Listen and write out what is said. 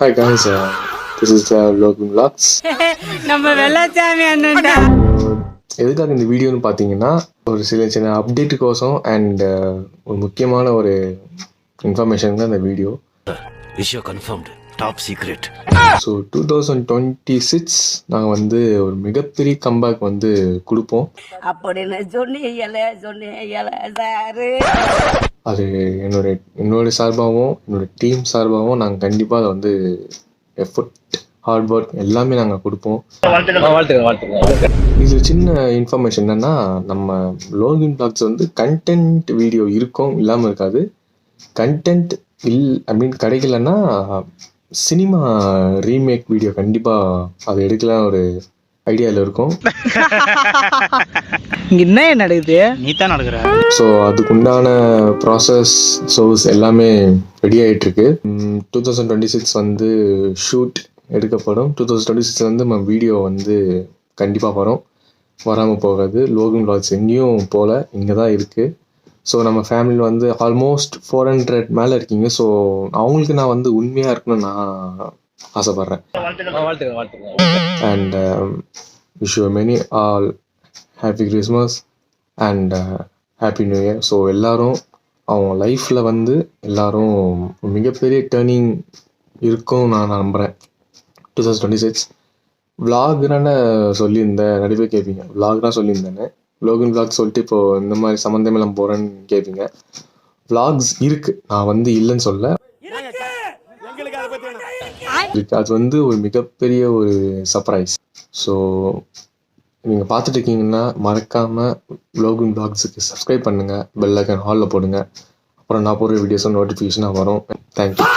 Hi guys, this is Logan Vlogs. நம்ம வெள்ளச்சாமி அண்ணன்டா. எதுக்காக இந்த வீடியோன்னு பார்த்தீங்கன்னா ஒரு சின்ன அப்டேட்டுக்கோசம் அண்ட் ஒரு முக்கியமான ஒரு இன்ஃபர்மேஷன் தான் இந்த வீடியோ. விஷயம் கன்ஃபர்ம்டு, டாப் சீக்ரெட். ஸோ 2026 நாங்கள் வந்து ஒரு மிகப்பெரிய கம்பேக் வந்து கொடுப்போம். அப்படின்னு சொன்னீங்களே சாரு. அது என்னோட சார்பாகவும் என்னோட டீம் சார்பாகவும் நாங்கள் கண்டிப்பாக அதை வந்து எஃபர்ட் ஹார்ட் ஒர்க் எல்லாமே நாங்கள் கொடுப்போம். இது சின்ன இன்ஃபர்மேஷன் என்னன்னா, நம்ம லோகின் பிளாக்ஸ் வந்து கண்டென்ட் வீடியோ இருக்கும், இல்லாமல் இருக்காது. கண்டென்ட் அப்படின்னு கிடைக்கலன்னா சினிமா ரீமேக் வீடியோ கண்டிப்பாக அது எடுக்கலாம் ஒரு ஐடியாவில் இருக்கும். இங்க என்ன நடக்குது? நீ தான் நடக்கிற. ஸோ அதுக்குண்டான ப்ராசஸ் சோர்ஸ் எல்லாமே ரெடி ஆகிட்டு இருக்கு. 2026 வந்து ஷூட் எடுக்கப்படும். 2026 வந்து நம்ம வீடியோ வந்து கண்டிப்பாக வராமல் போகாது. லோகன் விளாக்ஸ் எங்கேயும் போகல, இங்கே தான் இருக்குது. ஸோ நம்ம ஃபேமிலியில் வந்து ஆல்மோஸ்ட் 400 மேலே இருக்கீங்க. ஸோ அவங்களுக்கு நான் வந்து உண்மையாக இருக்கணும்னு நான் ஆசைப்பட்றேன். And wish you many all happy Christmas and happy new year. So எல்லோரும் அவங்க லைஃப்பில் வந்து எல்லோரும் மிகப்பெரிய டேர்னிங் இருக்கும் நான் நம்புகிறேன். 2026 விளாக்னால சொல்லியிருந்தேன், நிறைய பேர் கேட்பீங்க. விளாக்னா சொல்லியிருந்தேன்னு லோகன் விளாக் சொல்லிட்டு இப்போது இந்த மாதிரி சம்மந்தமெல்லாம் போகிறேன்னு கேட்பீங்க. விளாக்ஸ் இருக்குது, நான் வந்து இல்லைன்னு சொல்ல. அது வந்து ஒரு மிகப்பெரிய ஒரு சர்ப்ரைஸ். ஸோ நீங்கள் பார்த்துட்டு இருக்கீங்கன்னா மறக்காமல் லோகன் விளாக்ஸுக்கு சப்ஸ்கிரைப் பண்ணுங்கள், பெல் ஐக்கான் ஹாலில் போடுங்க. அப்புறம் நான் போடுற வீடியோஸும் நோட்டிஃபிகேஷனாக வரும். தேங்க்யூ.